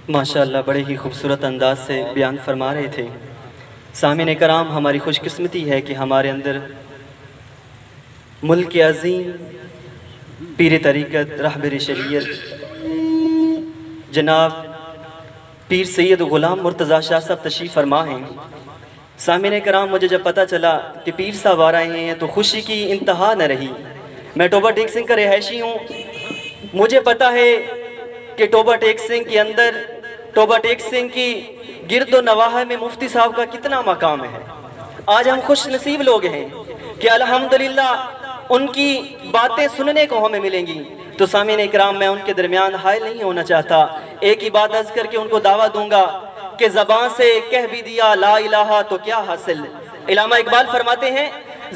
ماشاءاللہ بڑے ہی خوبصورت انداز سے بیان فرما رہے تھے۔ سامعین کرام، ہماری خوش قسمتی ہے کہ ہمارے اندر ملک عظیم پیر طریقت رہبر شریعت جناب پیر سید غلام مرتضیٰ شاہ صاحب تشریف فرما ہیں۔ سامعین کرام، مجھے جب پتہ چلا کہ پیر صاحب آ رہے ہیں تو خوشی کی انتہا نہ رہی۔ میں ٹوبہ ٹیک سنگھ کا رہائشی ہوں۔ مجھے پتہ ہے کہ ٹوبہ ٹیک سنگھ کے اندر، ٹوبہ ٹیک سنگھ کی گرد و نواح میں مفتی صاحب کا کتنا مقام ہے۔ آج ہم خوش نصیب لوگ ہیں کہ الحمدللہ ان کی باتیں سننے کو ہمیں ملیں گی۔ تو سامعین اکرام، میں ان کے درمیان حائل نہیں ہونا چاہتا، ایک ہی بات عرض کر کے ان کو دعویٰ دوں گا کہ زبان سے کہہ بھی دیا لا الہ تو کیا حاصل۔ علامہ اقبال فرماتے ہیں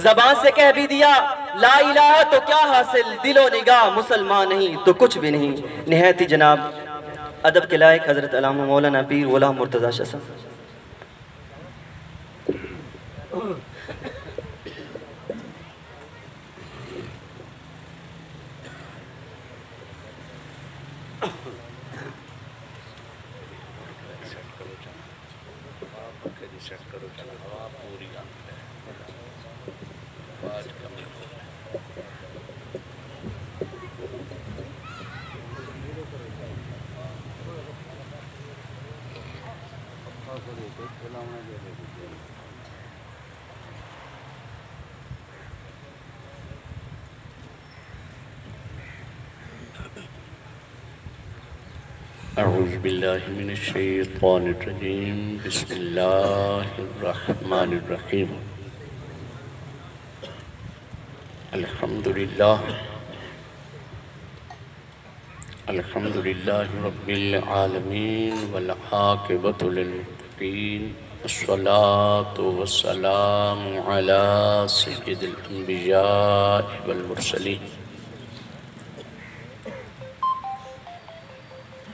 زبان سے کہہ بھی دیا لا الہ تو کیا حاصل، دل و نگاہ مسلمان نہیں تو کچھ بھی نہیں۔ نہایت ہی جناب ادب کے لائق حضرت علامہ مولانا پیر غلام مرتضیٰ شاہ صاحب۔ اعوذ باللہ من الشیطان الرجیم، بسم اللہ الرحمن الرحیم۔ الحمدللہ رب العالمین والعاقبۃ للمتقین، والصلاة والسلام علی سید الانبیاء والمرسلین،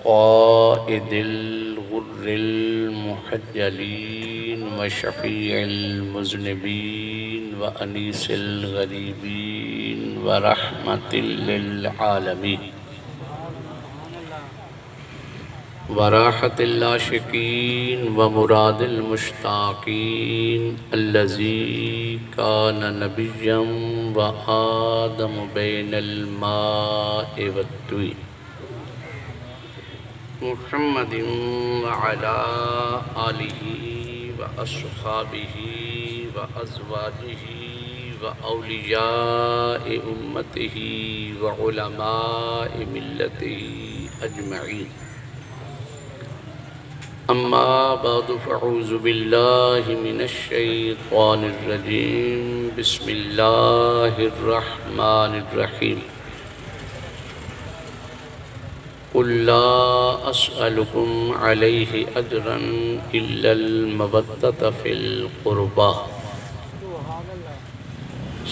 قائد الغر المحجلین وشفیع المذنبین وانیس الغریبین ورحمت للعالمین، وراحت العاشقین ومراد المشتاقین، الذی کان نبیا وآدم بین الماء والطین، محمد وعلى آلہ واصحابہ وازواجہ واولیاء امتہ وعلماء ملتہ اجمعین، اما بعد فاعوذ باللہ من الشیطان الرجیم، بسم اللہ الرحمن الرحیم۔ قل لا اسألكم عليه اجرا الا المودة في القربى،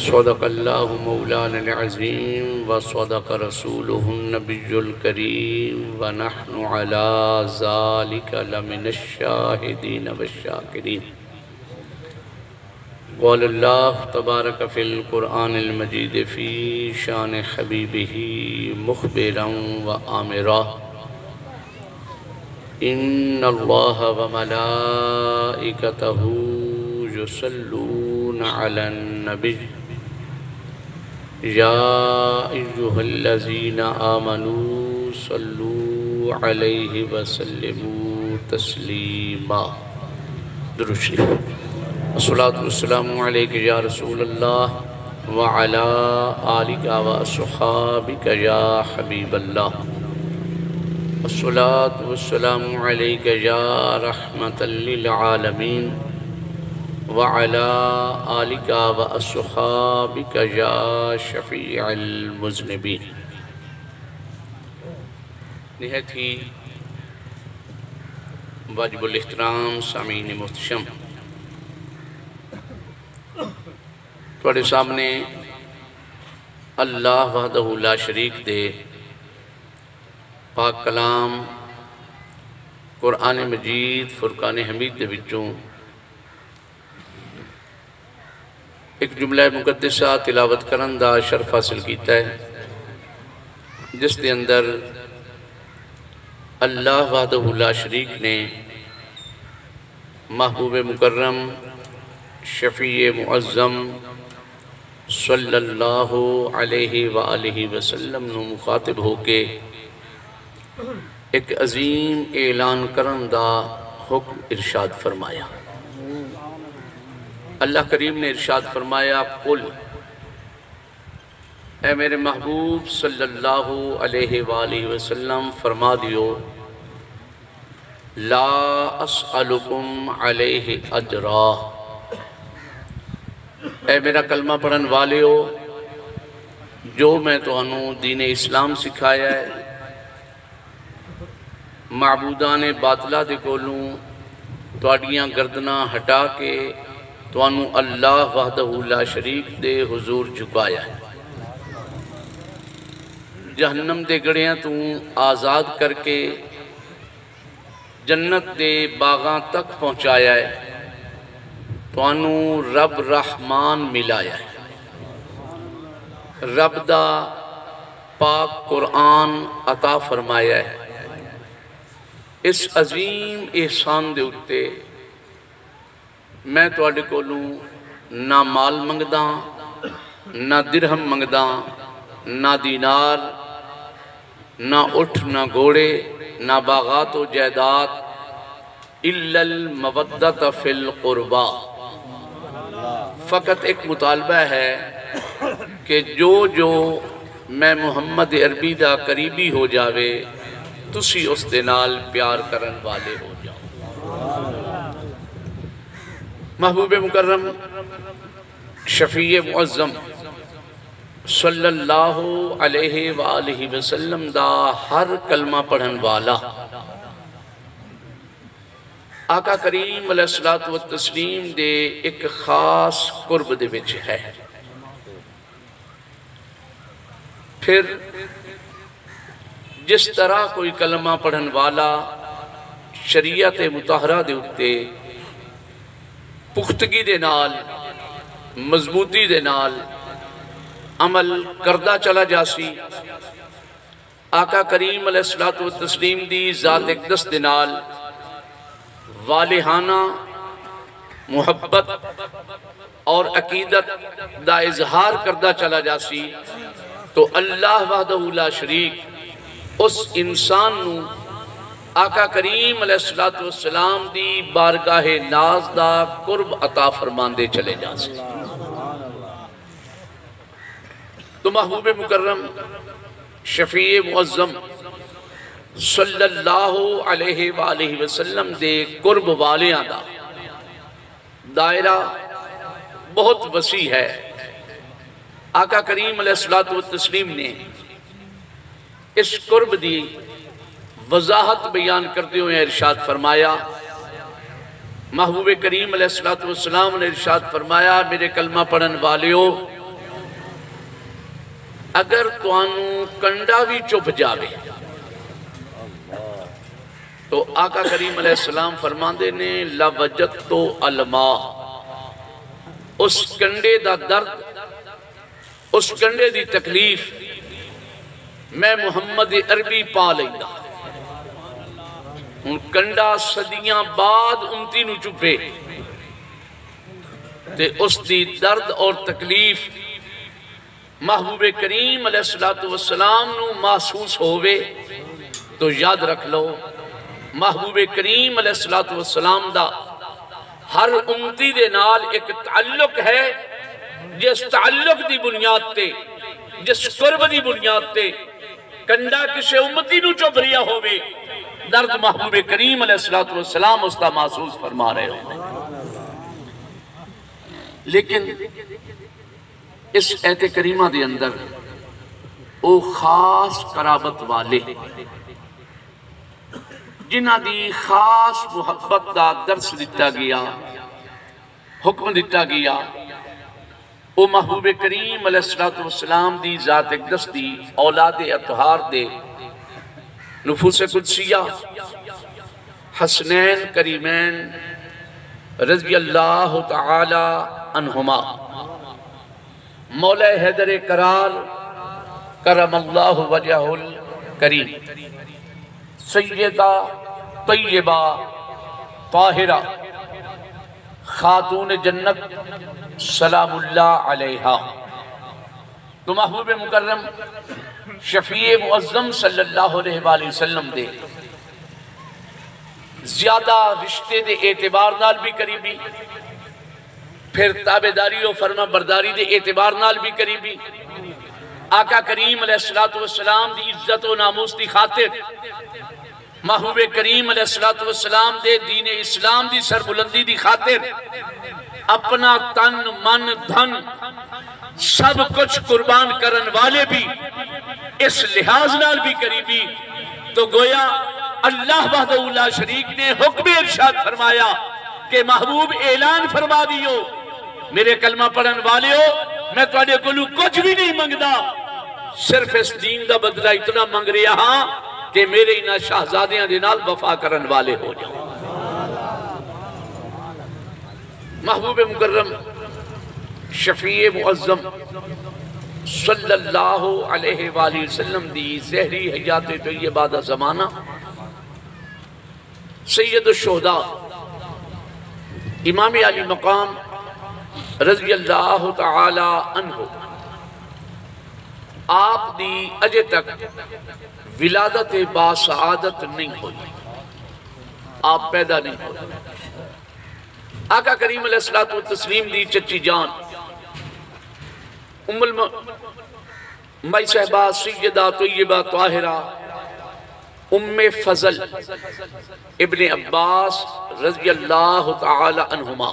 صدق اللہ مولانا العظیم وصدق رسولہ النبی الکریم، ونحن على ذلك لمن الشاہدین والشاکرین۔ قال اللہ تبارک فی القرآن المجید فی شان حبیبہ مخبرا وآمرا، ان اللہ وملائکتہ یصلون علی النبی، یا ایہا الذین آمنوا صلوا علیہ وسلموا تسلیما۔ درود شریف۔ الصلاة والسلام علیک یا رسول اللہ وعلا آلک واصحابک یا حبیب اللہ، الصلاة والسلام علیک یا رحمة للعالمین وعلا آلک واصحابک یا شفیع المذنبین۔ نہایت ہی واجب الاحترام سامعین محتشم، تھوڑے سامنے اللہ وحدہ لا شریک دے پاک کلام قرآن مجید فرقان حمید دے وچوں ایک جملہ مقدسہ تلاوت کرن دا شرف حاصل کیتا ہے، جس دے اندر اللہ وحدہ لا شریک نے محبوب مکرم شفیع معظم صلی اللہ علیہ وآلہ وسلم نو مخاطب ہو کے ایک عظیم اعلان کرن دا حکم ارشاد فرمایا۔ اللہ کریم نے ارشاد فرمایا قل، اے میرے محبوب صلی اللہ علیہ وآلہ وسلم فرما دیو، لا اسألکم علیہ اجرا، اے میرا کلمہ پڑھن والے ہو، جو میں تانوں دین اسلام سکھایا ہے، معبودان باطلہ دے کولوں تواڈیاں گردناں ہٹا کے تانوں اللہ وحدہ لا شریک دے حضور جھکایا ہے، جہنم دے گڑیاں تو آزاد کر کے جنت دے باغاں تک پہنچایا ہے، تانوں رب رحمان ملایا ہے، رب دا پاک قرآن عطا فرمایا ہے۔ اس عظیم احسان دے اتے میں تواڈے کولوں نہ مال منگدا، نہ درہم منگدا، نہ دینار، نہ اٹھ نہ گھوڑے، نہ باغات و جائیداد، الا المودۃ فی القربا، فقط ایک مطالبہ ہے کہ جو میں محمد عربی دا قریبی ہو جاوے تسی اس دے نال پیار کرن والے ہو جاؤ۔ محبوب مکرم شفیع معظم صلی اللہ علیہ وآلہ وسلم دا ہر کلمہ پڑھن والا آقا کریم علیہ الصلوۃ والتسلیم دے ایک خاص قرب دے وچ ہے۔ پھر جس طرح کوئی کلمہ پڑھن والا شریعت مطہرہ دے اتے پختگی دے نال، مضبوطی دے نال عمل کردہ چلا جاسی، آقا کریم علیہ الصلوۃ والتسلیم دی ذات اقدس دے نال والہانہ محبت اور عقیدت دا اظہار کردہ چلا جاسی، تو اللہ وحدہ لا شریک اس انسان نو آقا کریم علیہ الصلوۃ والسلام دی بارگاہ ناز دا قرب عطا فرماندے چلے جاسی۔ تو محبوب مکرم شفیع معظم صلی اللہ علیہ وآلہ وسلم دے قرب والیاں دا دائرہ بہت وسیع ہے۔ آقا کریم علیہ الصلوۃ والتسلیم نے اس قرب دی وضاحت بیان کرتے ہوئے ارشاد فرمایا، محبوب کریم علیہ الصلوۃ والسلام نے ارشاد فرمایا، میرے کلمہ پڑھن والیو، اگر توانوں کنڈا بھی چپ جاوے تو آقا کریم علیہ السلام فرماندے نے لَوَجَدْتُ الْمَاءَ، اس کنڈے دا درد، اس کنڈے دی تکلیف میں محمد عربی پا لیندہ۔ ان کنڈا صدیاں بعد امتی نو چپے تے اس دی درد اور تکلیف محبوب کریم علیہ السلام نو محسوس ہوئے تو یاد رکھ لو، محبوب کریم علیہ السلام دا ہر امتی دے نال ایک تعلق ہے، جس تعلق دی بنیاد تے، جس قرب دی بنیاد تے کنڈا کسے امتی نو چپ ریا ہوئے، درد محبوب کریم علیہ السلام اس کا محسوس فرما رہے ہوئے۔ لیکن اس ایت کریمہ دے اندر او خاص قرابت والے جنہ دی خاص محبت دا درس دیتا گیا، حکم دیتا گیا، او محبوب کریم علیہ السلام دی ذات اقدس دی اولاد اطہار دے نفوس قدسیہ حسنین کریمین رضی اللہ تعالی عنہما، مولا حیدر قرار کرم اللہ وجہ الکریم سیدہ طیبہ طاہرہ خاتون جنت سلام اللہ علیہا، تو محبوب مکرم شفیع معظم صلی اللہ علیہ وآلہ وسلم دے زیادہ رشتے دے اعتبار نال بھی قریبی، پھر تابعداری و فرما برداری دے اعتبار نال بھی قریبی، آقا کریم علیہ السلام دی عزت و ناموس دی خاطر، محبوب کریم علیہ السلام دے دین اسلام دی سربلندی دی خاطر اپنا تن من دھن سب کچھ قربان کرن والے بھی اس لحاظ نال بھی قریبی، تو گویا اللہ وحدہ لا شریک نے حکم ارشاد فرمایا کہ محبوب اعلان فرما دیو میرے کلمہ پڑھن والے ہو، میں تواڈے کولوں کچھ بھی نہیں منگدا، صرف اس دین دا بدلہ اتنا منگ رہا ہاں کہ میرے انہاں شہزادیاں دے نال وفا کرن والے ہو جاؤ۔ محبوب مکرم شفیع معظم صلی اللہ علیہ وآلہ وسلم دی زہری حیات طیبہ دا زمانہ، سید الشہداء امام علی مقام رضی اللہ تعالی عنہ، آپ دی اجے تک ولادت با سعادت نہیں ہوئی، آپ پیدا نہیں ہوئی۔ آقا کریم علیہ الصلوۃ والتسلیم دی چچی جان ام مائی صاحبہ سیدہ طیبہ طاہرہ ام فضل ابن عباس رضی اللہ تعالی عنہما،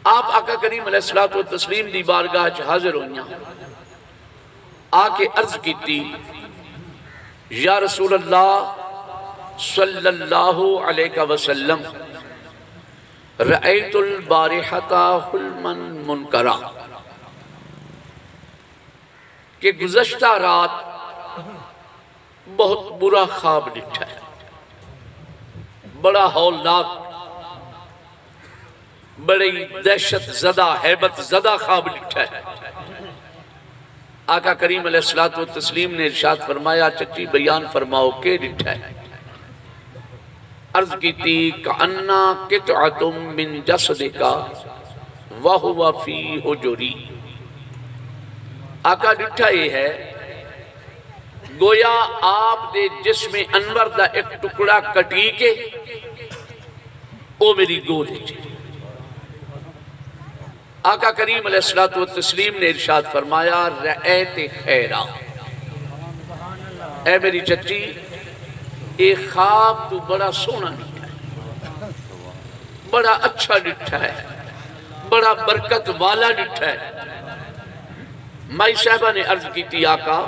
آپ آقا کریم علیہ الصلوۃ والتسلیم دی بارگاہ چ حاضر ہوئیاں، آکے عرض کیتی یا رسول اللہ صلی اللہ علیہ وسلم رأیت البارحۃ حلما منکرا، کہ گزشتہ رات بہت برا خواب ڈٹھا ہے، بڑا ہولناک، بڑی دہشت زدہ ہیبت زدہ خواب ڈٹھا ہے۔ آقا کریم علیہ الصلوۃ والتسلیم نے ارشاد فرمایا چچی بیان فرماؤ کہ ڈٹھا ہے؟ عرض کی تھی کأنّا قطعۃ من جسدک وہو فی حجری، آقا ڈٹھا یہ ہے گویا آپ دے جسم انور دا ایک ٹکڑا کٹی کے او میری گود ہے۔ آقا کریم علیہ الصلوۃ والتسلیم نے ارشاد فرمایا رأیت خیرہ، اے میری چچی ایک خواب تو بڑا سونا ڈٹھا ہے، بڑا اچھا ڈٹھا ہے، بڑا برکت والا ڈٹھا ہے۔ مائی صاحبہ نے عرض کی تھی آقا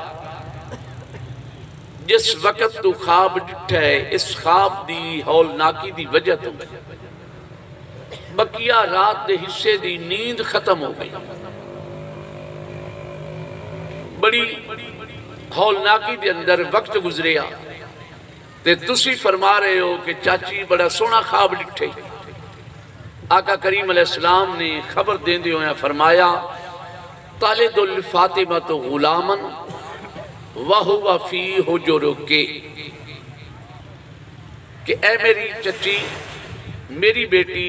جس وقت تو خواب ڈٹھا ہے اس خواب دی ہولناکی دی وجہ تو بقیہ رات دے حصے دی نیند ختم ہو گئی، بڑی ہولناکی دے اندر وقت گزریا تے تسی فرما رہے ہو کہ چاچی بڑا سونا خواب ڈٹھے۔ آقا کریم علیہ السلام نے خبر دین دیو ہیں فرمایا تالد الفاطمۃ غلاما وہو فی حجرک، کہ اے میری چچی میری بیٹی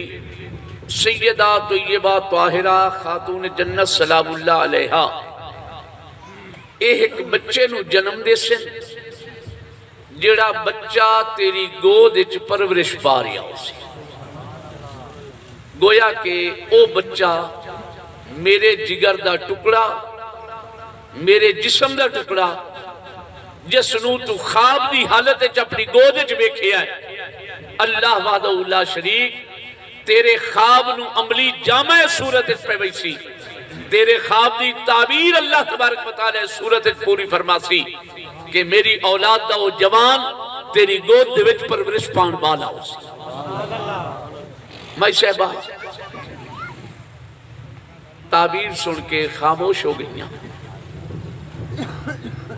سیدہ طیبہ طاہرہ خاتون جنت سلام اللہ علیہا ایک بچے نو جنم دے سن، جڑا بچہ تیری گود اچ پرورش پا رہا ہو سی، گویا کہ او بچہ میرے جگر دا ٹکڑا، میرے جسم دا ٹکڑا جس نو تو خواب دی حالت اچ اپنی گود اچ بیکھیا ہے، اللہ وحدہ لا شریک تیرے خواب نو عملی جامع صورت اچ پہ ویسی، تیرے خواب دی تعبیر اللہ تبارک و تعالی صورت اچ پوری فرماسی کہ میری اولاد دا وہ جوان تیری گود دے وچ پرورش پان والا ہو سی۔ مائی صاحبہ تعبیر سن کے خاموش ہو گئیاں،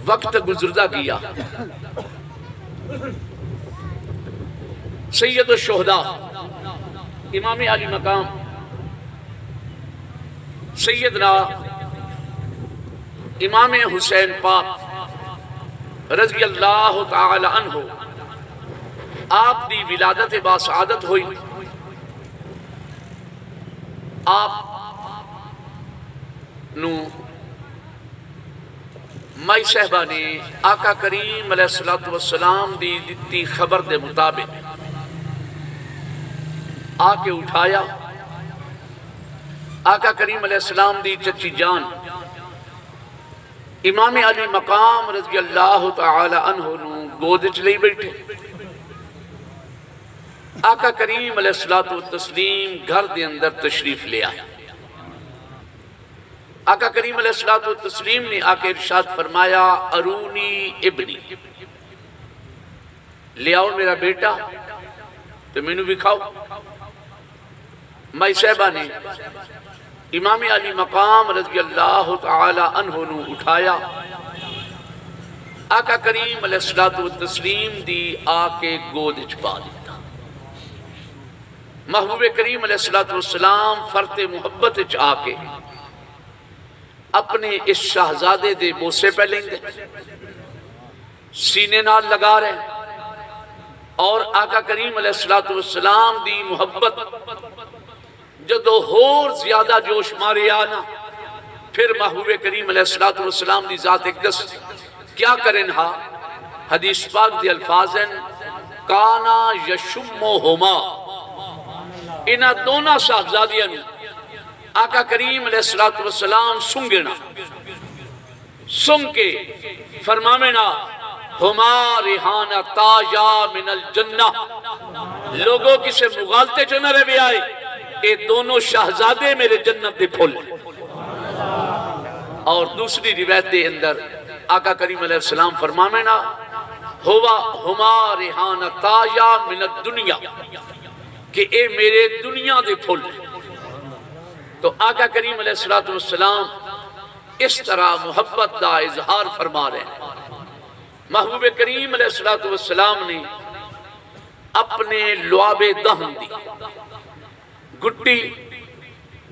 وقت گزردہ گیا۔ سید الشہداء امام علی مقام سیدنا امام حسین پاک رضی اللہ تعالی عنہ آپ دی ولادت باسعادت ہوئی. آپ نو مائی صاحبہ نے آقا کریم علیہ السلام دی دتی خبر دے مطابق آ کے اٹھایا. آقا کریم علیہ السلام دی چچی جان امام علی مقام رضی اللہ تعالی عنہ نو گودچ لئی بیٹھے. آقا کریم علیہ السلام گھر دے اندر تشریف لے آیا. آقا کریم علیہ السلام نے آکے ارشاد فرمایا ارونی ابنی، لے آؤ میرا بیٹا تو میں نو بکھاؤ. مائی صاحبہ نے امام علی مقام رضی اللہ تعالی عنہ نو اٹھایا. آقا کریم علیہ السلام دی آکے گود چھپا دیتا. محبوب کریم علیہ السلام فرت محبت چاہ کے اپنے اس شہزادے دے بوسے پہ لیں گے، سینے نال لگا رہے ہیں. اور آقا کریم علیہ السلام دی محبت جدو اور زیادہ جوش مارے آنا، پھر محبوب کریم علیہ السلام دی ذات اقدس کیا کریں. ہاں حدیث پاک دی الفاظ ہیں کانا یشمہما، انہاں دونوں صاحبزادیاں آقا کریم علیہ السلام سنگنا، سنگ کے فرمامنا ہما ریحانہ تاجا من الجنہ. لوگوں کسے مغالتے جو نہ رہے آئے، اے دونوں شہزادے میرے جنت دے پھول. اور دوسری روایت دے اندر آقا کریم علیہ السلام فرمامنا ہما ریحانہ تاجا من الدنیا، کہ اے میرے دنیا دے پھول. تو آقا کریم علیہ السلام اس طرح محبت دا اظہار فرما رہے ہیں. محبوب کریم علیہ السلام نے اپنے لعاب دہن دی گٹی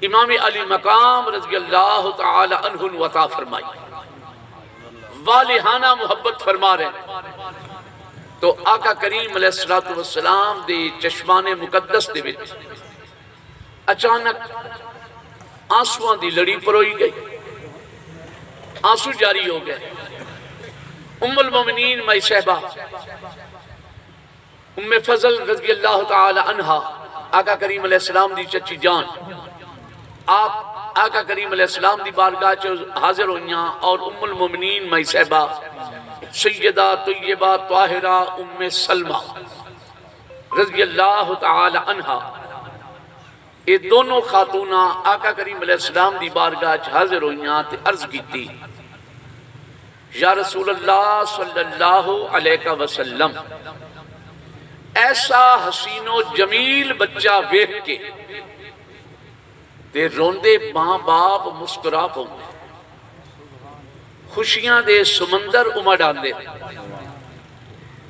امام علی مقام رضی اللہ تعالی عنہ عطا فرمائی. والہانہ محبت فرما رہے ہیں. تو آقا کریم علیہ السلام دے چشمان مقدس دے وچ اچانک آنسوان دی لڑی پروئی گئی، آنسو جاری ہو گئے. ام المومنین مائی صاحبہ ام فضل رضی اللہ تعالی عنہ آقا کریم علیہ السلام دی چچی جان، آپ آقا کریم علیہ السلام دی بارگاہ چ حاضر ہوئیاں. اور ام المومنین مائی صاحبہ سیدہ طیبہ طاہرہ ام سلمہ رضی اللہ تعالی عنہ، یہ دونوں خاتونہ آقا کریم علیہ السلام دی بارگاہ حاضر ہوئیاں تے عرض کیتی یا رسول اللہ صلی اللہ علیہ وسلم، ایسا حسین و جمیل بچہ ویکھ کے تے روندے ماں باپ مسکرا پوندے، خوشیاں دے سمندر امڑ آندے.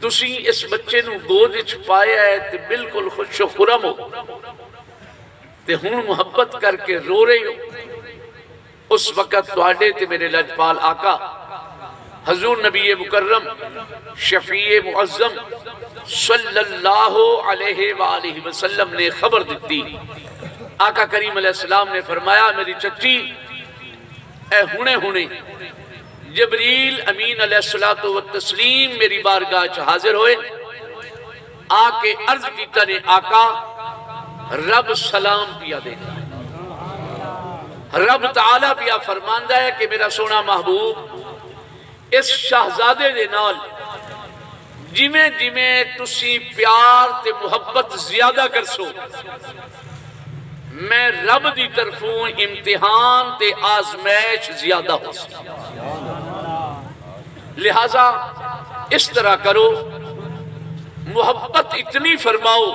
تسی اس بچے نو گود وچ پایا ہے تے بالکل خوش و خرم ہو تے ہوں محبت کر کے رو رہے ہو. اس وقت تواڈے تے میرے لجپال آقا حضور نبی مکرم شفیع معظم صلی اللہ علیہ وآلہ وسلم نے خبر دیتی. آقا کریم علیہ السلام نے فرمایا میری چچی اے ہونے جبریل امین علیہ السلام میری بارگاہ حاضر ہوئے. آکے عرض کیتا نے آقا رب سلام پیا دیتا ہے، رب تعالیٰ پیا فرماندہ ہے کہ میرا سونا محبوب اس شہزادے دے نال جمیں جمیں تسی پیار تے محبت زیادہ کر سو، میں رب دی طرفوں امتحان تے آزمائش زیادہ ہو سکتا. لہٰذا اس طرح کرو، محبت اتنی فرماؤ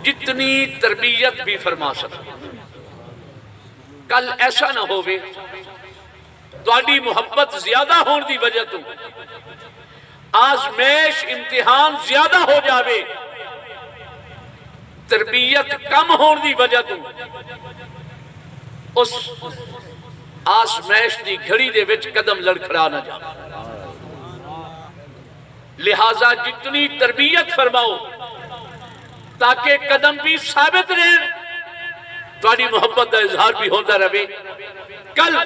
جتنی تربیت بھی فرما سکو. کل ایسا نہ ہوئے تواڈی محبت زیادہ ہون دی وجہ تو آزمائش امتحان زیادہ ہو جاوے، تربیت کم ہون دی وجہ تو اس آزمائش دی گھڑی دے وچ قدم لڑکھڑا نہ جاوے. لہذا جتنی تربیت فرماؤ تاکہ قدم بھی ثابت رہے، تھوڑی محبت کا اظہار بھی ہوتا رہے۔ کل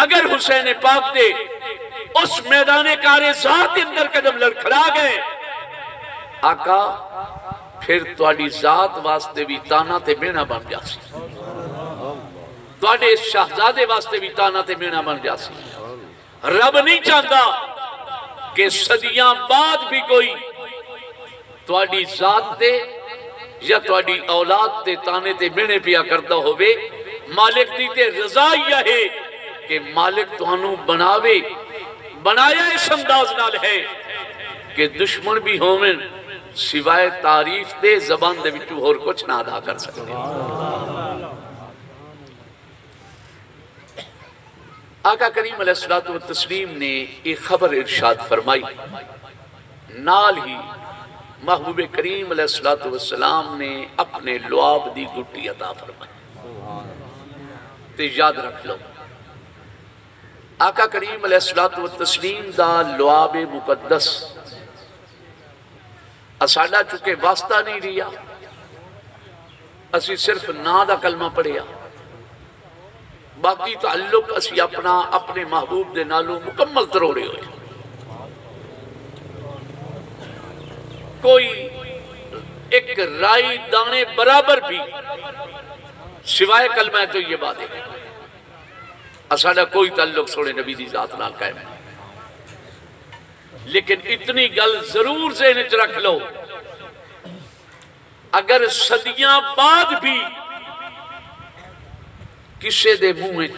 اگر حسین پاک دے اس میدان کارے ذات اندر قدم لڑکھڑا گئے، آقا پھر تھوڑی ذات واسطے بھی تانا تے مینا بن جاسی، تھوڑے شہزادے واسطے بھی تانا تے مینا بن جاسی۔ رب نہیں چاہتا کہ صدیاں بعد بھی کوئی تھوڑی ذات تے یا تھوڑی اولاد تے تانے تے مینے پیا کرتا ہوئے۔ مالک دی تے رضا یہ ہے کہ مالک تہانوں بناوے، بنایا اس انداز نال ہے کہ دشمن بھی ہومن سوائے تعریف دے زبان دے وچوں اور کچھ نہ ادا کر سکتے۔ آقا کریم علیہ الصلوۃ والتسلیم نے ایک خبر ارشاد فرمائی، نال ہی محبوب کریم علیہ الصلوۃ والسلام نے اپنے لعاب دی گھٹی عطا فرمائی۔ تے یاد رکھ لو، آقا کریم علیہ الصلوۃ والتسلیم دا لعاب مقدس اساڑا چکے واسطہ نہیں ریا، اسی صرف نا دا کلمہ پڑھیا، باقی تعلق اسی اپنے محبوب دے نالوں مکمل تروڑے ہوئے۔ کوئی ایک رائی دانے برابر بھی سوائے کلمہ ہے تو یہ بات ہے، اساڑا کوئی تعلق سوڑے نبی دی ذات نال قائم ہے۔ لیکن اتنی گل ضرور ذہن وچ رکھ لو، اگر صدیاں بعد بھی کسے دے منہ میں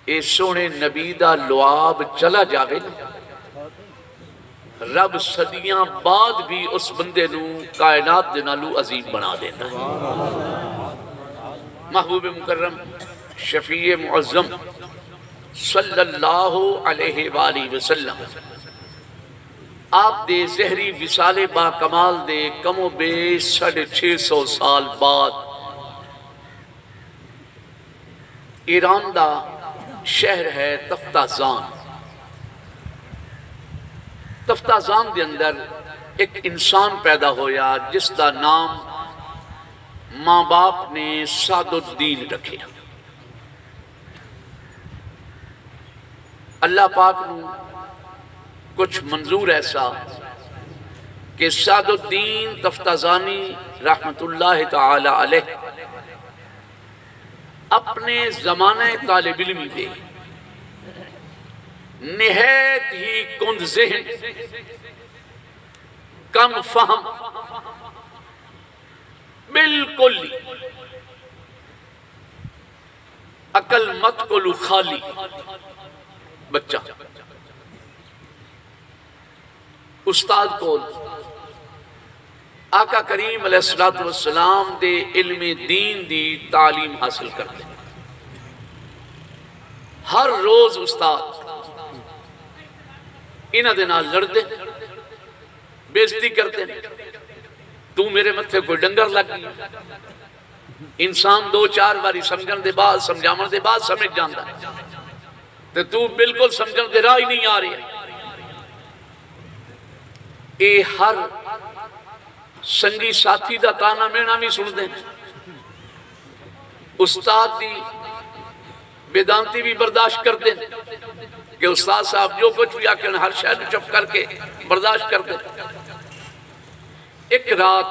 اے سونے نبی دا لعاب چلا جاوے، رب صدیاں بعد بھی اس بندے نو کائنات دے نالو عظیم بنا دیتا ہے۔ محبوب مکرم شفیع معظم صلی اللہ علیہ وآلہ وسلم آپ دے زہری وصال با کمال دے کم و بیش 650 سال بعد ایران دا شہر ہے تفتازان۔ تفتازان دے اندر ایک انسان پیدا ہویا جس دا نام ماں باپ نے سعد الدین رکھے۔ اللہ پاک نو کچھ منظور ایسا کہ سعد الدین تفتازانی رحمت اللہ تعالی علیہ اپنے زمانہ طالب علمی دے نہایت ہی کند ذہن، کم فہم، بالکل عقل مت کو خالی بچہ استاد کو آقا کریم علیہ الصلوۃ والسلام دے علم دین دی تعلیم حاصل کرتے، ہر روز استاد انہاں دے نال لڑتے، بےزتی کرتے، تو میرے متھے کوئی ڈنگر لگ گئی۔ انسان دو چار باری سمجھن دے بعد سمجھاون دے بعد سمجھ جاندا تے تو بالکل سمجھن دے راہ ہی نہیں آ رہی ہے۔ اے ہر سنگی ساتھی دا تانا مینا بھی سن دیں، استاد دی بیدانتی بھی برداشت کر دیں کہ استاد صاحب جو کچھ بھی آکے ہر شہر چپ کر کے برداشت کر دیں۔ ایک رات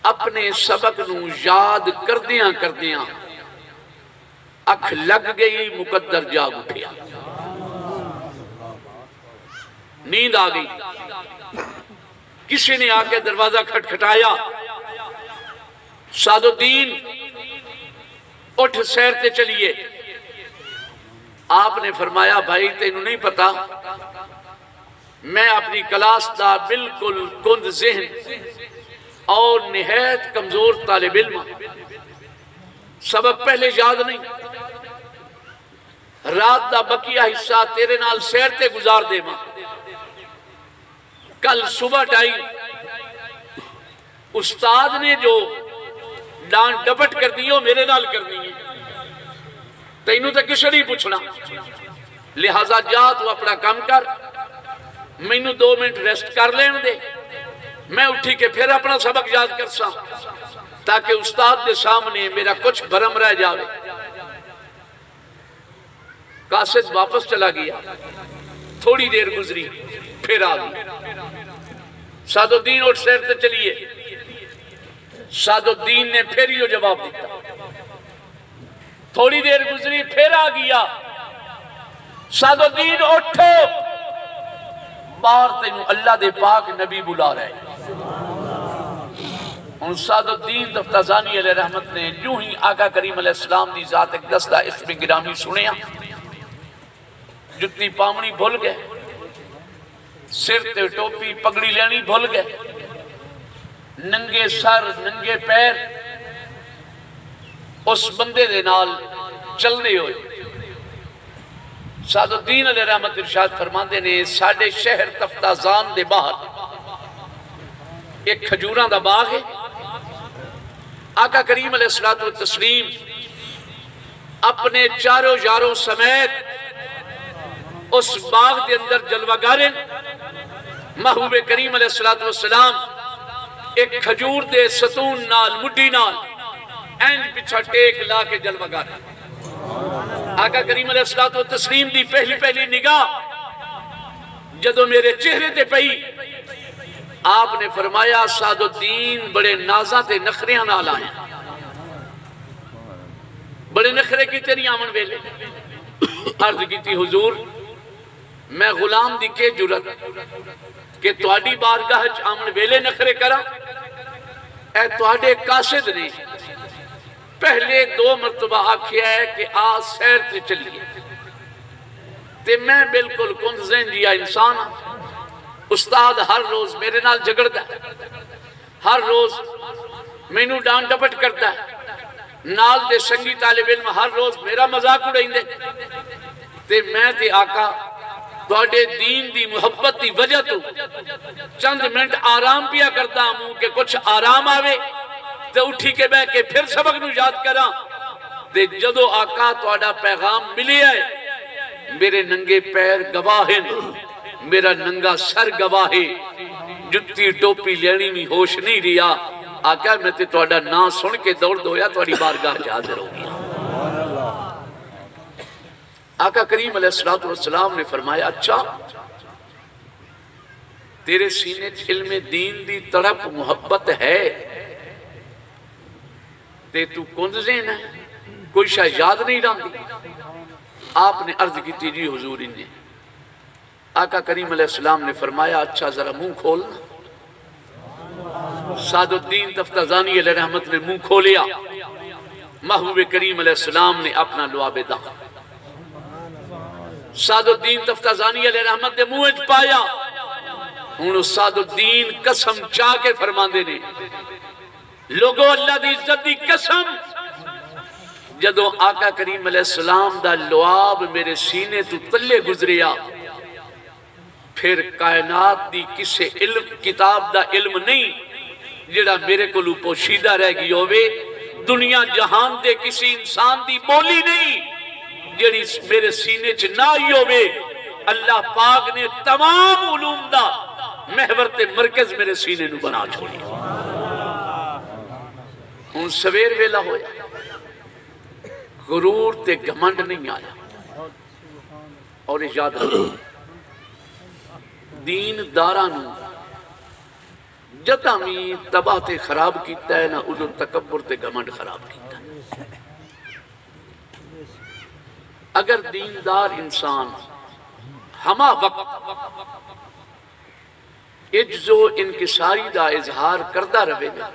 اپنے سبق نو یاد کردیاں اکھ لگ گئی، مقدر جاگ اٹھیا، نیند آ گئی۔ کسی نے آ کے دروازہ کھٹکھٹایا، سعد الدین اٹھ سیر تے چلیے۔ آپ نے فرمایا بھائی تینوں نہیں پتا، میں اپنی کلاس دا بالکل کند ذہن اور نہایت کمزور طالب علم، سبق پہلے یاد نہیں، رات دا بقیہ حصہ تیرے نال سیر تے گزار دے ماں، کل صبح ٹائم استاد نے جو ڈانٹ ڈپٹ کر دی ہو میرے نال کرنی ہے، تینوں تے کچھ نہیں پوچھنا، لہذا جا تو اپنا کام کر، مینوں 2 منٹ ریسٹ کر لین دے، میں اٹھی کے پھر اپنا سبق یاد کر سا تاکہ استاد دے سامنے میرا کچھ بھرم رہ جاوے۔ قاصد واپس چلا گیا، تھوڑی دیر گزری پھر آ گئی۔ سعد الدین اٹھ سیر تے چلیے، سعد الدین نے پھر یہ جواب دیتا۔ تھوڑی دیر گزری پھر آ گیا، سعد الدین اٹھو، باہر تینوں اللہ دے پاک نبی بلا رہے ہیں۔ ان سعد الدین تفتازانی علیہ رحمت نے جو ہی آقا کریم علیہ السلام دی ذات اقدس دا اسم گرامی سنیا، جتنی پامنی بھول گئے، سر تے ٹوپی پگڑی لینی بھول گئے، ننگے سر ننگے پیر اس بندے دے نال چلنے ہوئے۔ سعد الدین علیہ رحمت ارشاد فرماندے نے ساڑھے شہر تفتازان دے باہر ایک کھجوراں دا باغ ہے، آقا کریم علیہ السلام اپنے چاروں یاروں سمیت اس باغ دے اندر جلوہ گارن، محبوب کریم علیہ السلام ایک کھجور دے ستون نال مڈی نال اینج پچھا ٹیک لا کے جلوہ گارن۔ آقا کریم علیہ السلام دی پہلی نگاہ جدو میرے چہرے تے پئی، آپ نے فرمایا سعد الدین بڑے نازاں تے نخریاں نال آئے، بڑے نخرے کی تیری آمن ویلے۔ عرض کی تھی حضور میں غلام دی کے جرت کہ تواڈی بارگاہ وچ آمن ویلے نخرے کرا، اے تواڈے قاصد نے پہلے 2 مرتبہ آکھیا ہے کہ آ سیر تے چلیے، تے میں بالکل کنزین جیا انسان ہاں۔ استاد ہر روز میرے نال جگڑتا ہے، ہر روز مینوں ڈان ڈپٹ کرتا ہے، نال دے سنگی طالب علم ہر روز میرا مذاق اڑائیں دے، تے میں تے آقا تواڈے دین دی محبت دی وجہ تو چند منٹ آرام پیا کرتا ہوں کہ کچھ آرام آوے تے اٹھی کے بہ کے پھر سبق نو یاد کراں۔ تے جدو آقا تواڈا پیغام ملی ہے، میرے ننگے پیر گواہ ہیں، میرا ننگا سر گواہ ہے، جتی ٹوپی لینی میں ہوش نہیں رہا۔ آقا میں تے تواڈا نا سن کے دوڑ دویا تواڈی بارگاہ حاضر ہو گیا۔ آقا کریم علیہ السلام نے فرمایا اچھا تیرے سینے علم دین دی طرف محبت ہے تے تو کنزین ہے، کوئی شاہ یاد نہیں رہا۔ آپ نے عرض کی تھی جی حضور انہیں۔ آقا کریم علیہ السلام نے فرمایا اچھا ذرا منہ کھولنا۔ سعد الدین تفتازانی علیہ رحمت نے منہ کھولیا، محبوب کریم علیہ السلام نے اپنا لعاب داں سعد الدین تفتازانی علیہ رحمت نے منہ اچ پایا۔ انہوں سعد الدین قسم چاہ کے فرماندے نے لوگو اللہ دی عزت دی قسم، جدو آقا کریم علیہ السلام دا لعاب میرے سینے تو تلے گزریا، پھر کائنات دی کسے علم کتاب دا علم نہیں جڑا میرے کو لو پوشیدہ رہ گئی ہوئے، دنیا جہان دے کسی انسان دی بولی نہیں جڑی میرے سینے چ نہ آئی ہوئے۔ اللہ پاک نے تمام علوم دا محور تے مرکز میرے سینے نو بنا چھوڑی۔ ان سویر ویلا ہویا، غرور تے گھمنڈ نہیں آیا۔ اور یاد رکھو دین دارانو جتا میں تباہ تے خراب کیتا ہے نہ ادھر تکبر تے گھمنڈ خراب کیتا ہے۔ اگر دیندار انسان ہما وقت عجز و انکساری دا اظہار کردہ رہے گا،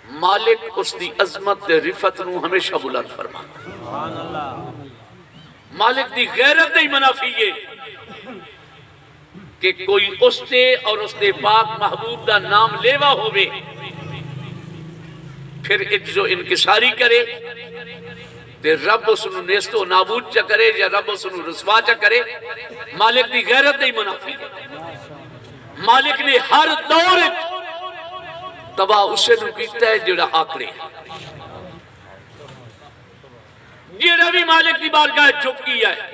مالک اس دی عظمت دے رفت نو ہمیشہ بلند فرمانا۔ مالک دی غیرت دی منافی ہے کہ کوئی اس دے اور اس دے پاک محبوب دا نام لیوا ہوئے پھر عجز و انکساری کرے تے رب اس نو نیست و نابود چا کرے یا رب اس نو رسوا چا کرے، مالک دی غیرت دی منافی ہے۔ مالک نے ہر دور تباہ اسے نو کیتا ہے جڑا آکڑے، جڑا بھی مالک دی بارگاہ چپ کیا ہے۔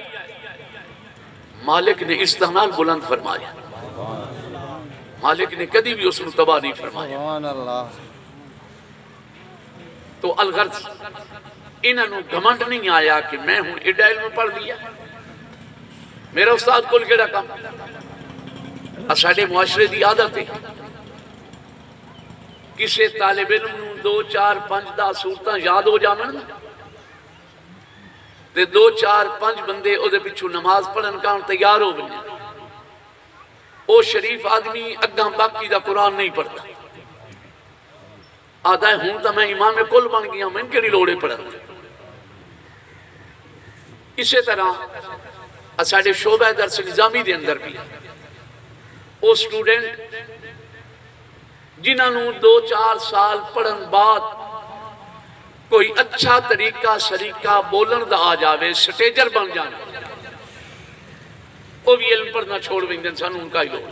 مالک نے استحنال بلند فرمایا، مالک نے کدی بھی اس کو تباہ نہیں فرمایا۔ سبحان اللہ۔ تو الغرض انہوں نے گھمنڈ نہیں آیا کہ میں ہوں ایڈا علم پڑھ دیا، میرا استاد کل کیڑا کام۔ ساڈے معاشرے دی عادت ہے کسے طالب علم نوں 2 4 5 10 صورتاں یاد ہو جاون تے 2 4 5 بندے او دے پچھوں نماز پڑھن کان تیار ہو گئے، او شریف آدمی اگاں باقی دا قرآن نہیں پڑھتا، آدھا ہے ہوں تا میں امام کل بن گیا، میں کیڑی لوڑے پڑھن۔ اسی طرح ساڈے شعبہ درس نظامی دے اندر بھی او سٹوڈنٹ جنہاں نوں 2 4 سال پڑھن بعد کوئی اچھا طریقہ سریقہ بولن دا آ جاوے، سٹیجر بن جانے، وہ بھی علم پڑھنا چھوڑ ویندن، سانوں ان کا ہی لوگ۔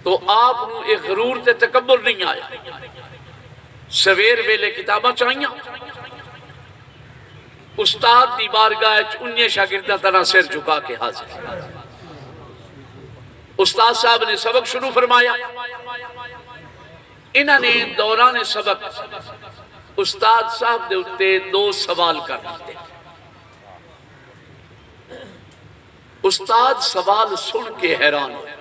تو آپ نوں ایک غرور تے تکبر نہیں آیا، سویر ویلے کتاباں چاہیاں، استاد دی بارگاہ انہیں شاگردہ طرح سر جھکا کے حاضر۔ استاد صاحب نے سبق شروع فرمایا، انہوں نے دوران سبق استاد صاحب دے اتے 2 سوال کر دیتے۔ استاد سوال سن کے حیران ہوئے،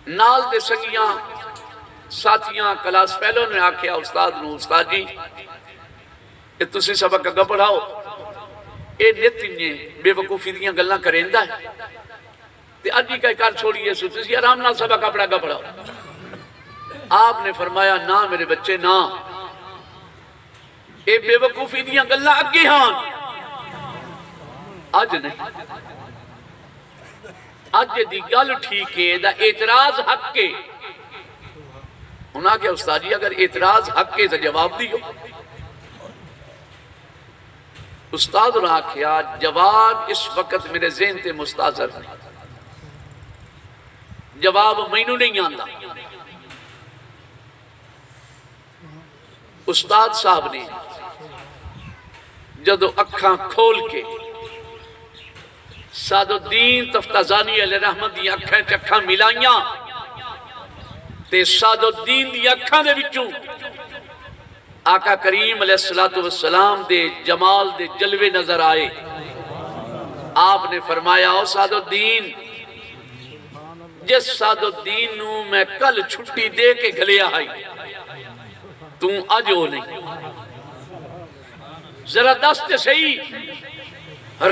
نال دے سنگیاں ساتھیاں کلاس فیلو نے آکھیا استاد نو، استاد جی کہ تسی سبق اگا پڑھاؤ، اے نت انہیں بے وقوفی دیاں گلاں کریندا ہے تے اجی کا کار چھوڑیے سو تسی آرام نال سبق اپنا اگا پڑھاؤ۔ آپ نے فرمایا نا میرے بچے نا، اے بے وقوفی دیاں گلاں اگے ہاں، آج نہیں، آج دی گل ٹھیک ہے، دا اعتراض حق کے۔ انہاں کہ استاد جی اگر اعتراض حق کے تو جواب دیو۔ استاد نے کہا جواب اس وقت میرے ذہن تے مستحضر نہیں، جواب مینوں نہیں آندا۔ استاد صاحب نے جدو اکھاں کھول کے سعد الدین تفتازانی علیہ رحمت دی اکھاں چکھاں ملائیاں تے سعد الدین دی اکھاں دے وچوں آقا کریم علیہ السلام دے جمال دے جلوے نظر آئے۔ آپ نے فرمایا او سعد الدین، جس سعد الدین نو میں کل چھٹی دے کے گھلیا آئی تُوں آج ہو نہیں، ذرا دست صحیح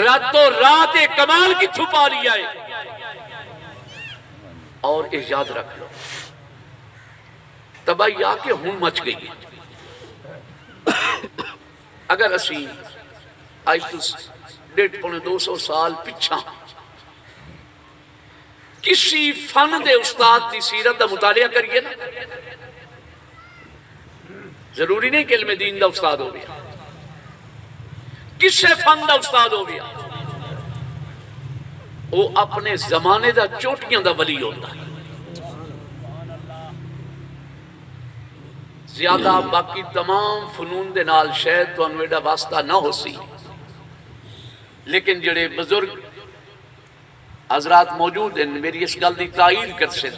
راتوں رات کمال کی چھپا لیا ہے۔ اور یہ یاد رکھ لو تباہی آ کے ہوں مچ گئی ہے۔ اگر اسی آج تو 150-200 سال پچھا کسی فن دے استاد دی سیرت دا مطالعہ کریے نا، ضروری نہیں کہ علم دین دا استاد ہو گیا، کسے فن دا استاد ہو گیا، وہ اپنے زمانے دا چوٹیاں دا ولی ہوتا ہے۔ زیادہ باقی تمام فنون دے نال شاید تو انویڈا واسطہ نہ ہو سی، لیکن جڑے بزرگ حضرات موجود ہیں میری اس گل دی تائید کر سے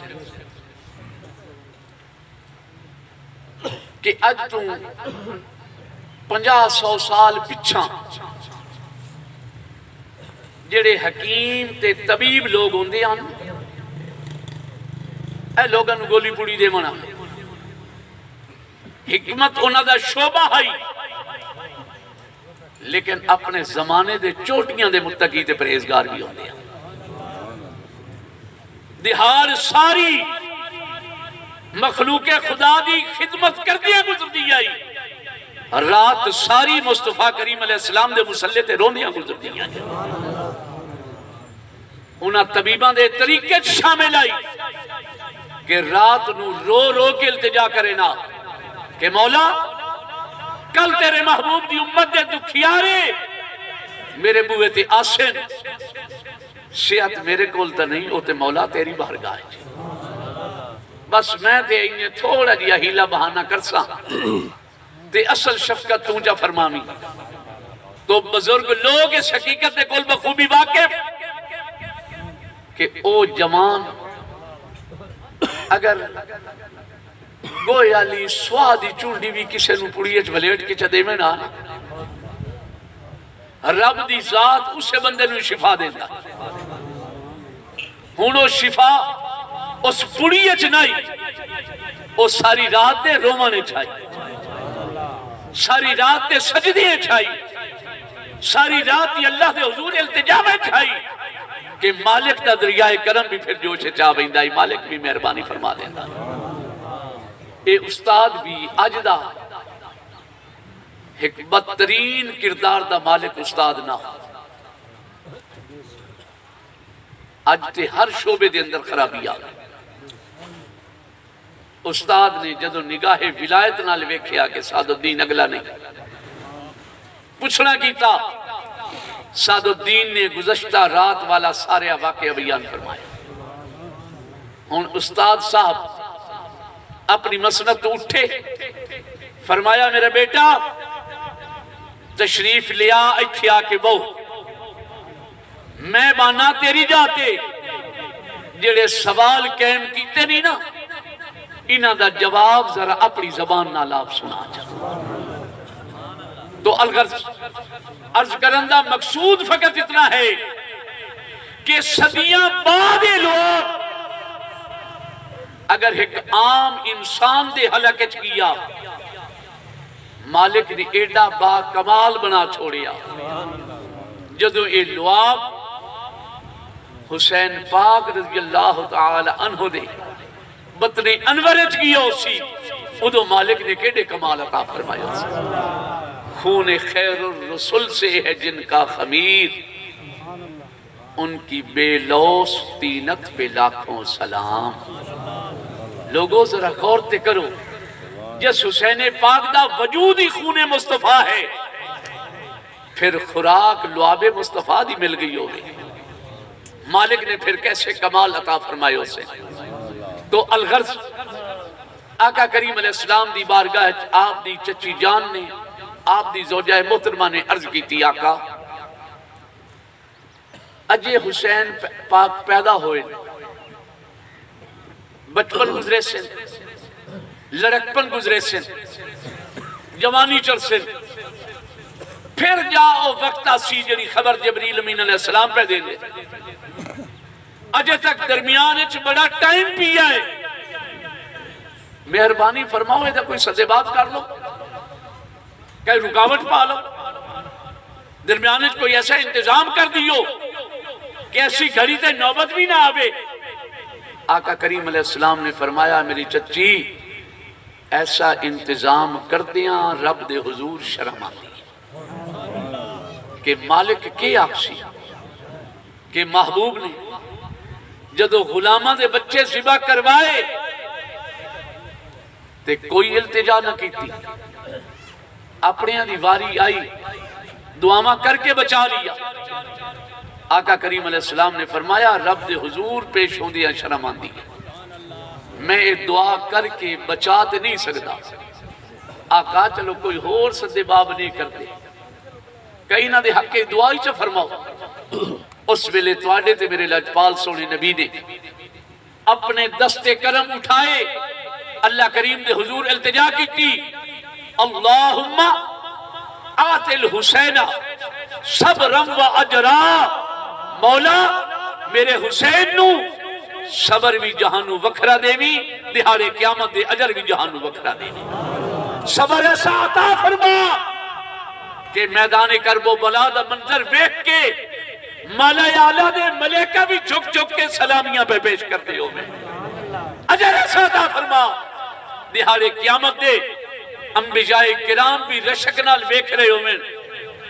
کہ اج تو 50-100 سال پچھا جڑے حکیم تے طبیب لوگ ہوندے ہیں، اے لوگاں نو گولی پوڑی دے منا، حکمت انہاں دا شعبہ ہے، لیکن اپنے زمانے دے چوٹیاں دے متقی تے پرہیزگار بھی ہوندے ہیں۔ دہار ساری مخلوق خدا دی خدمت کر دیا گزر دی آئی، رات ساری مصطفیٰ کریم علیہ السلام دے مسلح تے روندیاں گزر دی آئی۔ انہاں طبیباں دے طریقے شامل آئی کہ رات نو رو رو کے التجا کرے نا کہ مولا کل تیرے محبوب دی امت دے دکھیارے میرے بوئے تے آسن، صحت میرے کول تا نہیں ہوتے مولا تیری بارگاہ ہے، بس میں تے انہیں تھوڑا جیا ہیلا بہانہ کرسا تے اصل شفقت تو جا فرمامی۔ تو بزرگ لوگ اس حقیقت کل بخوبی واقف کہ او جوان اگر گویا لی سوادی چونڈی بھی کسے نو پڑیچ ولیٹ کے چدے میں نہ رب دی ذات اسے بندے نو شفا دیتا ہونو شفا اس پڑیچ نہیں او ساری رات دے رومانے چھائی ساری رات دے سجدے چھائی ساری رات دی اللہ دے حضور التجا میں چھائی کہ مالک دا دریائے کرم بھی پھر جوشے چاہ بیندائی مالک بھی مہربانی فرما دیتا اے استاد بھی اجدہ ایک بدترین کردار دا مالک استاد نہ اج تے ہر شعبے دے اندر خرابی آگئی استاد نے جدو نگاہ ولایت نہ لویکھیا کہ سعد الدین اگلا نہیں پوچھنا کیتا سعد الدین نے گزشتہ رات والا سارے واقعہ بیان فرمایا ہون استاد صاحب اپنی مسند تو اٹھے فرمایا میرا بیٹا تشریف لیا اتھیا کے بہو میں بانا تیری جاتے جڑے سوال قائم کیتے نہیں نا انہاں دا جواب ذرا اپنی زبان نال آپ سنا جا تو عرض کرندہ مقصود فقط اتنا ہے کہ صدیاں بعد لوگ اگر ایک عام انسان دے حلقت کیا مالک نے ایڈا با کمال بنا چھوڑیا جدو اے لواب حسین پاک رضی اللہ تعالی عنہ دے بطن انورج کیا اسی ادو مالک نے کیڑے کمال عطا فرمایا خون خیر الرسول سے ہے جن کا خمیر ان کی بے لوس تینت پہ لاکھوں سلام لوگوں ذرا غورتے کرو جس حسین پاک دا وجود ہی خون مصطفیٰ ہے پھر خوراک لعاب مصطفیٰ دی مل گئی ہوگی مالک نے پھر کیسے کمال عطا فرمائے اسے تو الغرض آقا کریم علیہ السلام دی بارگاہ آپ دی چچی جان نے آپ دی زوجہ محترمہ نے عرض کی تھی آقا اجے حسین پاک پیدا ہوئے بچپن گزرے سے لڑکپن گزرے سے جوانی چل سے پھر جاؤ وقت آسی جنی خبر جبریل امین علیہ السلام پہ دے دے اجے تک درمیان اچھ بڑا ٹائم پیا ہے مہربانی فرماؤ ہے کوئی صدے بات کر لو کہیں رکاوٹ پا لو درمیان اچھ کوئی ایسا انتظام کر دیو کہ ایسی گھڑی تے نوبت بھی نہ آوے آقا کریم علیہ السلام نے فرمایا میری چچی ایسا انتظام کر دیاں رب دے حضور شرم آتی کہ مالک کے آقسی کہ محبوب نے جدو غلامہ دے بچے ذبح کروائے تے کوئی التجا نہ کیتی اپنے دیواری آئی دعاما کر کے بچا لیا آقا کریم علیہ السلام نے فرمایا رب دے حضور پیش ہوں دیا شرم آندی میں ایک دعا کر کے بچاتے نہیں سکتا آقا چلو کوئی اور صدے باب نہیں کرتے کہیں نہ دے حق کے دعا ہی چا فرماؤ اس ویلے توڑے تے میرے لجپال سونے نبی نے اپنے دستے کرم اٹھائے اللہ کریم دے حضور التجا کی تھی اللہم آت الحسین صبرم و اجرا مولا میرے حسین نو صبر بھی جہانو وکھرا دے بھی دہارے قیامت دے اجر بھی جہانو وکھرا دے بھی صبر ایسا عطا فرما کہ میدان کرب و بلا دا منظر بیک کے مالا اعلیٰ دے ملیکہ بھی جھک جھک کے سلامیاں پہ پیش کرتے ہو میں اجر ایسا عطا فرما دہارے قیامت دے انبیاء کرام بھی رشک نال بیک رہے ہو میں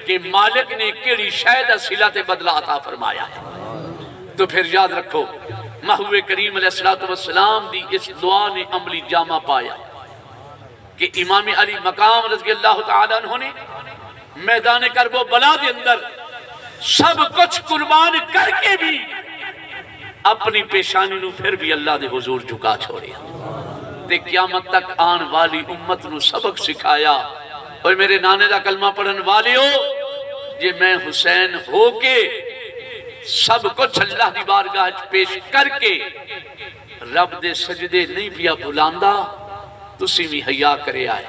کہ مالک نے کیڑی شاید اصلات بدلہ عطا فرمایا تو پھر یاد رکھو محبوب کریم علیہ السلام دی اس دعا نے عملی جامع پایا کہ امام علی مقام رضی اللہ تعالیٰ عنہ نے میدان کرب و بلا دے اندر سب کچھ قربان کر کے بھی اپنی پیشانی نو پھر بھی اللہ دے حضور جھکا چھوڑیا تے قیامت تک آن والی امت نو سبق سکھایا اور میرے نانے دا کلمہ پڑھن والے ہو جے میں حسین ہو کے سب کچھ اللہ دی بارگاہ پیش کر کے رب دے سجدے نہیں پیا بھلاندا تسی بھی حیا کرے آئے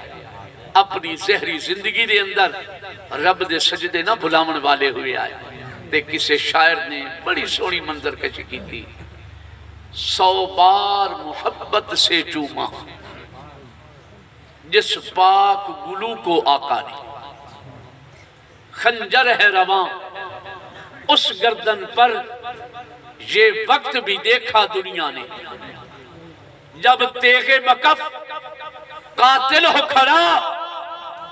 اپنی زہری زندگی دے اندر رب دے سجدے نہ بھلاون والے ہوئے آئے تے کسے شاعر نے بڑی سونی منظر کشی کی تھی 100 بار محبت سے چوما جس پاک گلو کو آقا نے خنجر ہے رواں اس گردن پر یہ وقت بھی دیکھا دنیا نے جب تیغ مکف قاتل ہو کھڑا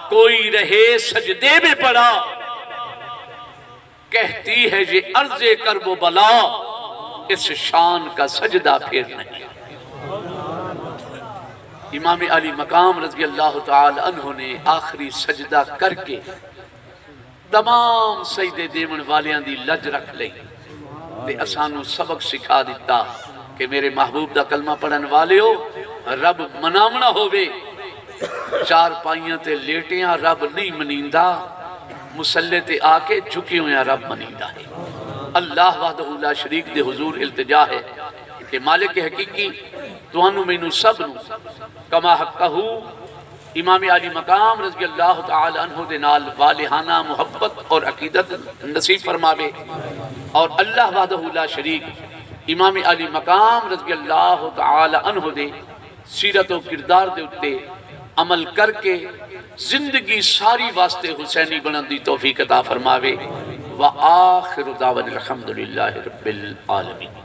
کوئی رہے سجدے میں پڑا کہتی ہے یہ عرض کرب و بلا اس شان کا سجدہ پھر نہیں امام علی مقام رضی اللہ تعالی عنہ نے آخری سجدہ کر کے تمام سجدے دیون والیاں دی لج رکھ لئی تے اسانو سبق سکھا دیتا کہ میرے محبوب دا کلمہ پڑھن والے ہو رب منامنا ہوئے چار پائیاں تے لیٹیاں رب نہیں منیندہ مسلح تے آکے جھکی ہویاں رب منیندہ ہے اللہ وحدہ لا شریک دے حضور التجا ہے کہ مالک حقیقی توانو مینو سب نو کما حقہو امام علی مقام رضی اللہ تعالی عنہ دے نال والہانہ محبت اور عقیدت نصیب فرماوے اور اللہ وحدہ لا شریک امام علی مقام رضی اللہ تعالی عنہ دے سیرت و کردار دے اتے عمل کر کے زندگی ساری واسطے حسینی بنندی توفیق عطا فرماوے وآخر دعوان الحمدللہ رب العالمین